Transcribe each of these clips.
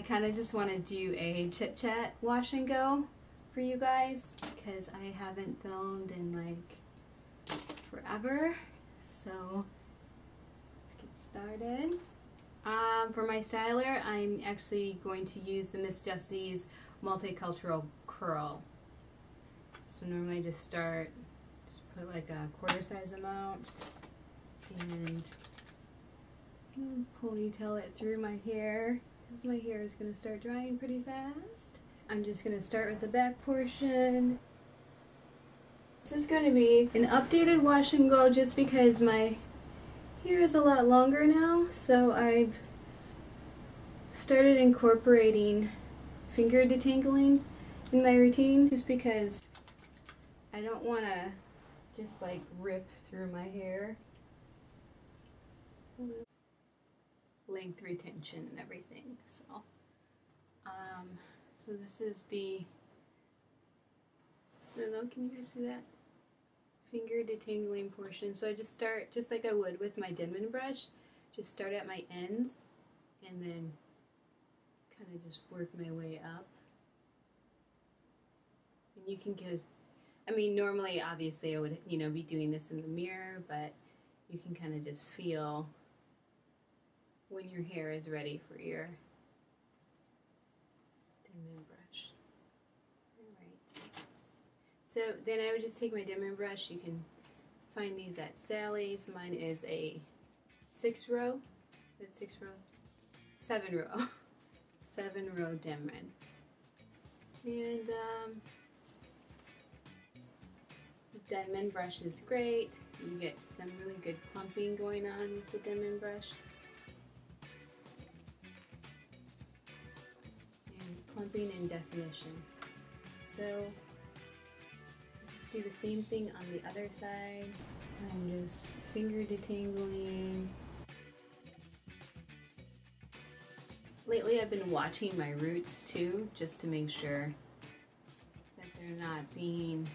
kind of just want to do a chit chat wash and go for you guys because I haven't filmed in like forever. So let's get started. For my styler, I'm actually going to use the Miss Jessies Multicultural Curl. So normally I just put like a quarter size amount and ponytail it through my hair because my hair is going to start drying pretty fast. I'm just going to start with the back portion. This is going to be an updated wash and go just because my hair is a lot longer now, so I've started incorporating finger detangling in my routine just because I don't want to just like rip through my hair. Length retention and everything. So this is the, I don't know, can you guys see that? Finger detangling portion. So I just start just like I would with my Denman brush. Just start at my ends and then kind of just work my way up. And you can just, I mean, normally obviously I would, you know, be doing this in the mirror, but you can kind of just feel when your hair is ready for your Denman brush. Alright. So then I would just take my Denman brush. You can find these at Sally's. Mine is a 6-row. Is it 6 row? 7-row. 7-row Denman. And the Denman brush is great. You get some really good clumping going on with the Denman brush. Clumping and definition. So just do the same thing on the other side. I'm just finger detangling. Lately I've been watching my roots too, just to make sure that they're not being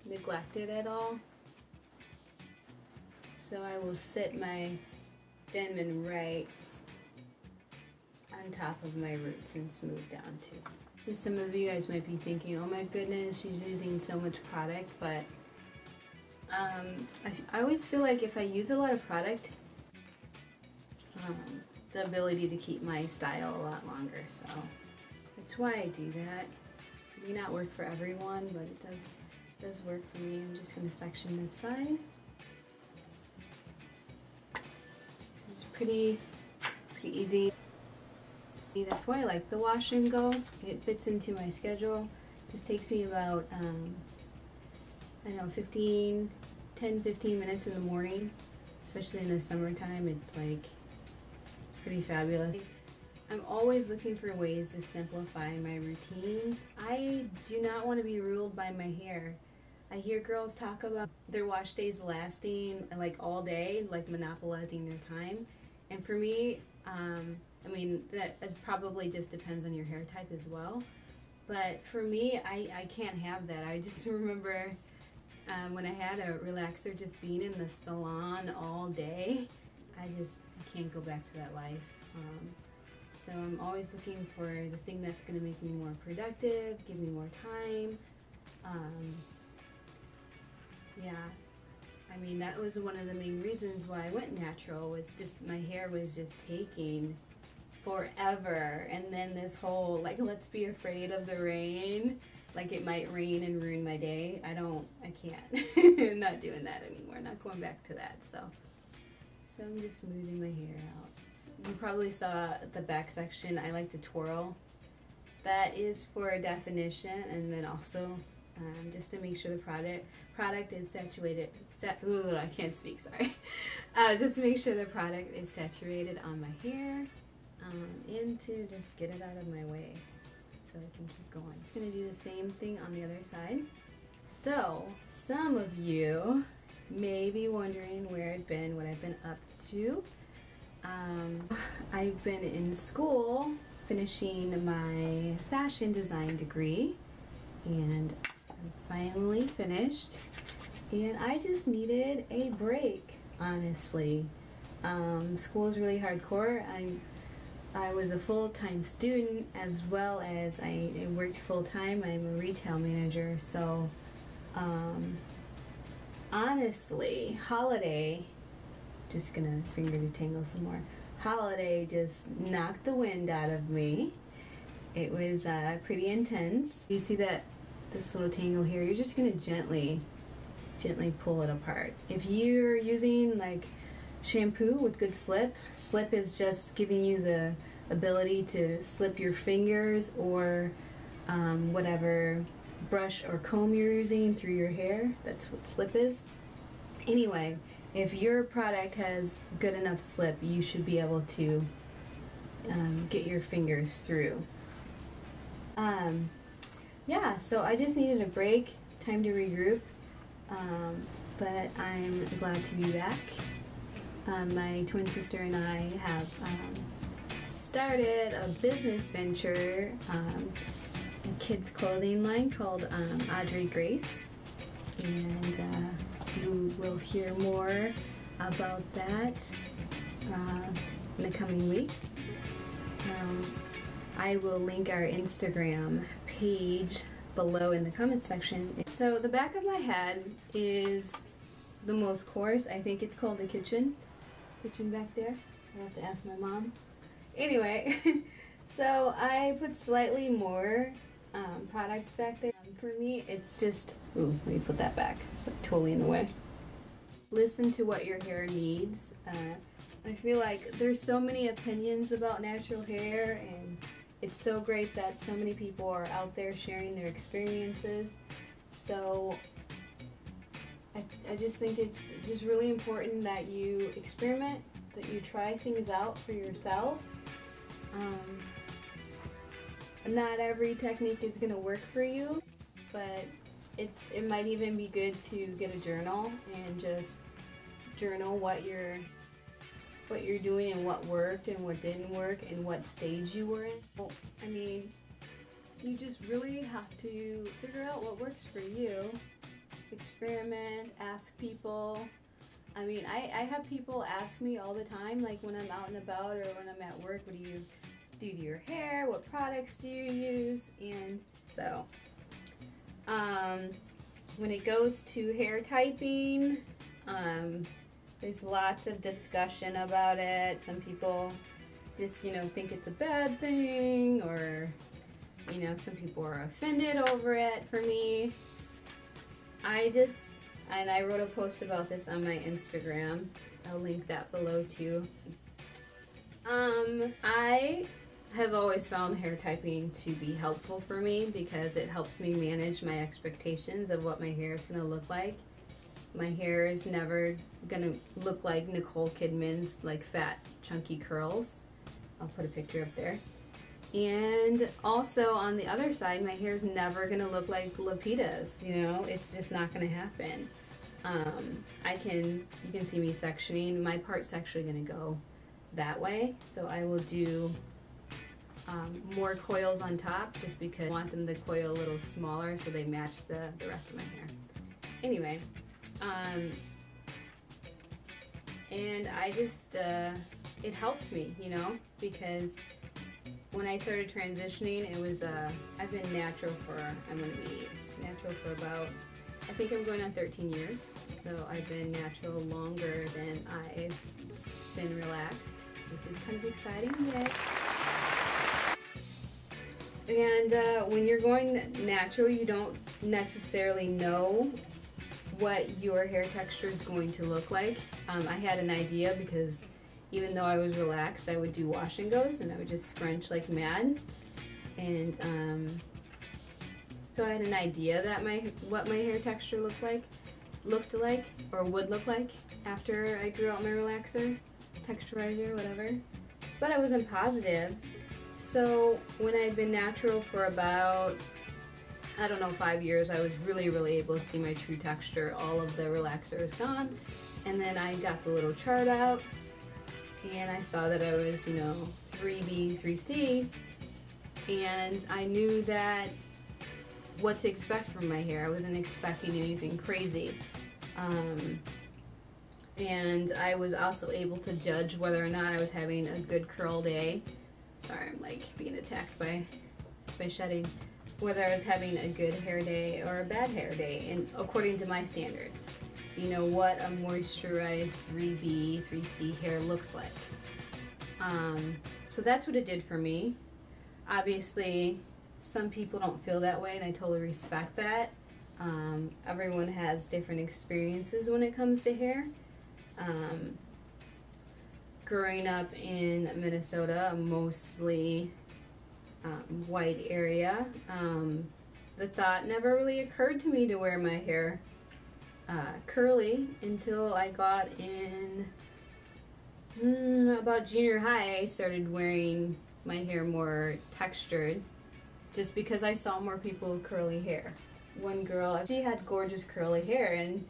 neglected at all. So I will sit my Denman right on top of my roots and smooth down too. So some of you guys might be thinking, oh my goodness, she's using so much product, but I always feel like if I use a lot of product, the ability to keep my style a lot longer, so that's why I do that. It may not work for everyone, but it does work for me. I'm just going to section this side. So it's pretty easy. That's why I like the wash and go. It fits into my schedule. It just takes me about, I don't know, 10-15 minutes in the morning, especially in the summertime. It's like, it's pretty fabulous. I'm always looking for ways to simplify my routines. I do not want to be ruled by my hair. I hear girls talk about their wash days lasting like all day, like monopolizing their time. And for me, I mean, that probably just depends on your hair type as well. But for me, I can't have that. I just remember when I had a relaxer, just being in the salon all day, I can't go back to that life. So I'm always looking for the thing that's going to make me more productive, give me more time. Yeah. I mean, that was one of the main reasons why I went natural, was just my hair was just taking forever. And then this whole, like, let's be afraid of the rain, like it might rain and ruin my day. I can't. I'm not doing that anymore. Not going back to that. So I'm just smoothing my hair out. You probably saw the back section. I like to twirl. That is for definition, and then also just to make sure the product is saturated. I can't speak, sorry. Just to make sure the product is saturated on my hair, and to just get it out of my way so I can keep going. It's going to do the same thing on the other side. So some of you may be wondering where I've been, what I've been up to. I've been in school finishing my fashion design degree, and I'm finally finished, and I just needed a break, honestly. School is really hardcore. I was a full-time student as well as I worked full-time. I'm a retail manager, so honestly, holiday, just gonna finger detangle some more. Holiday just knocked the wind out of me. It was pretty intense. You see that this little tangle here? You're just gonna gently pull it apart. If you're using like shampoo with good slip is just giving you the ability to slip your fingers or whatever brush or comb you're using through your hair. That's what slip is. Anyway, if your product has good enough slip, you should be able to get your fingers through. Yeah, so I just needed a break, time to regroup, but I'm glad to be back. My twin sister and I have started a business venture, a kids clothing line called Audrey Grace, and you will hear more about that in the coming weeks. I will link our Instagram page below in the comment section. So the back of my head is the most coarse. I think it's called the kitchen back there. I'll have to ask my mom. Anyway, so I put slightly more product back there. For me, it's just, ooh, let me put that back. It's like totally in the way. Listen to what your hair needs. I feel like there's so many opinions about natural hair, and it's so great that so many people are out there sharing their experiences. So I just think it's just really important that you experiment, that you try things out for yourself. Not every technique is going to work for you, but it might even be good to get a journal and just journal what you're doing and what worked and what didn't work and what stage you were in. Well, I mean, you just really have to figure out what works for you. Experiment, ask people. I mean, I have people ask me all the time, like when I'm out and about or when I'm at work, what do you do to your hair? What products do you use? And so, when it goes to hair typing, there's lots of discussion about it. Some people just, think it's a bad thing, or, some people are offended over it. For me, and I wrote a post about this on my Instagram. I'll link that below too. I have always found hair typing to be helpful for me because it helps me manage my expectations of what my hair is going to look like. My hair is never going to look like Nicole Kidman's like fat chunky curls. I'll put a picture up there. And also on the other side, my hair is never going to look like Lupita's, it's just not going to happen. You can see me sectioning. My part's actually going to go that way, so I will do more coils on top just because I want them to coil a little smaller so they match the rest of my hair. Anyway, and I just, it helped me, because when I started transitioning, it was, I've been natural for, I'm going to be natural for about, I think I'm going on 13 years. So I've been natural longer than I've been relaxed, which is kind of exciting, yay. And when you're going natural, you don't necessarily know what your hair texture is going to look like. I had an idea because even though I was relaxed, I would do wash and goes and I would just scrunch like mad. And so I had an idea that what my hair texture looked like or would look like after I grew out my relaxer, texturizer, whatever. But I wasn't positive. So when I'd been natural for about, 5 years, I was really able to see my true texture. All of the relaxer is gone. And then I got the little chart out and I saw that I was, 3B, 3C, and I knew that what to expect from my hair. I wasn't expecting anything crazy. And I was also able to judge whether or not I was having a good curl day Sorry, I'm like being attacked by shedding. Whether I was having a good hair day or a bad hair day, and according to my standards. You know what a moisturized 3B, 3C hair looks like. So that's what it did for me. Obviously, some people don't feel that way, and I totally respect that. Everyone has different experiences when it comes to hair. Growing up in Minnesota, a mostly white area, the thought never really occurred to me to wear my hair curly until I got in about junior high. I started wearing my hair more textured just because I saw more people with curly hair. One girl, she had gorgeous curly hair, and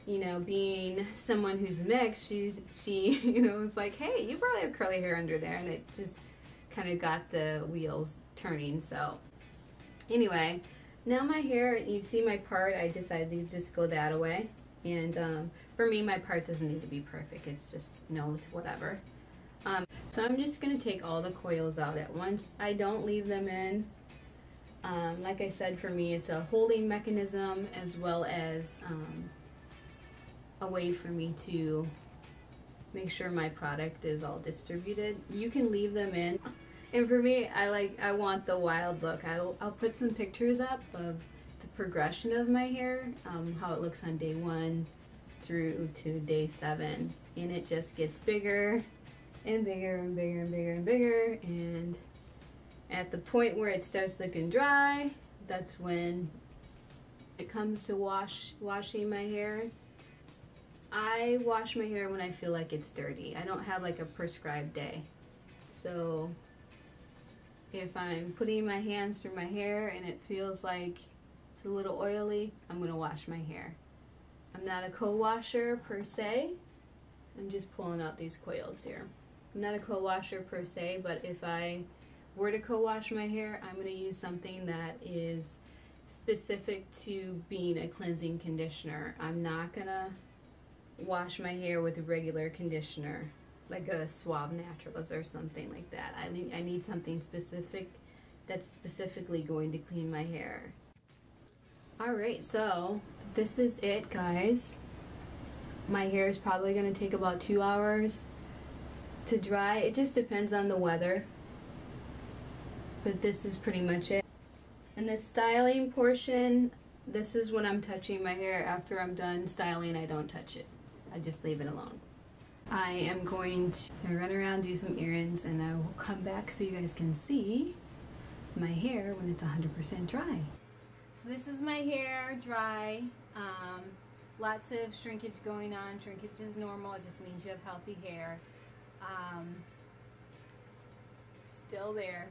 you know, being someone who's mixed, she you know, was like, hey, you probably have curly hair under there, and it just kind of got the wheels turning. So anyway, now my hair, you see my part, I decided to just go that way. And for me, my part doesn't need to be perfect. It's just, no, it's whatever. So I'm just going to take all the coils out at once. I don't leave them in. Like I said, for me, it's a holding mechanism as well as a way for me to make sure my product is all distributed. You can leave them in. And for me, I want the wild look. I'll put some pictures up of the progression of my hair, how it looks on day 1 through to day 7, and it just gets bigger and bigger and bigger and bigger and bigger, and at the point where it starts looking dry, that's when it comes to washing my hair. I wash my hair when I feel like it's dirty. I don't have like a prescribed day. So if I'm putting my hands through my hair and it feels like it's a little oily, I'm gonna wash my hair. I'm not a co-washer per se. I'm just pulling out these coils here. I'm not a co-washer per se, but if I were to co-wash my hair, I'm gonna use something that is specific to being a cleansing conditioner. I'm not gonna wash my hair with a regular conditioner, like a Suave Naturals or something like that. I need something specific that's specifically going to clean my hair. Alright, so this is it, guys. My hair is probably going to take about 2 hours to dry. It just depends on the weather. But this is pretty much it. And the styling portion, this is when I'm touching my hair. After I'm done styling, I don't touch it. I just leave it alone. I am going to run around, do some errands, and I will come back so you guys can see my hair when it's 100% dry. So this is my hair dry. Lots of shrinkage going on. Shrinkage is normal. It just means you have healthy hair. Still there.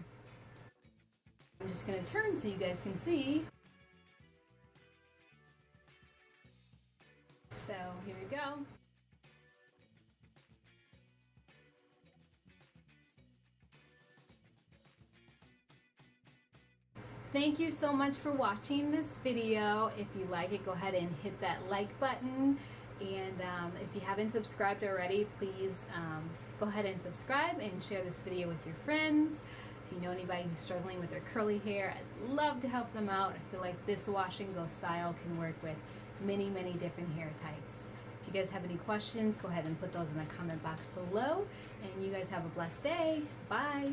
I'm just going to turn so you guys can see. So here we go. Thank you so much for watching this video. If you like it, go ahead and hit that like button. And if you haven't subscribed already, please go ahead and subscribe and share this video with your friends. If you know anybody who's struggling with their curly hair, I'd love to help them out. I feel like this wash and go style can work with many, many different hair types. If you guys have any questions, go ahead and put those in the comment box below. And you guys have a blessed day. Bye.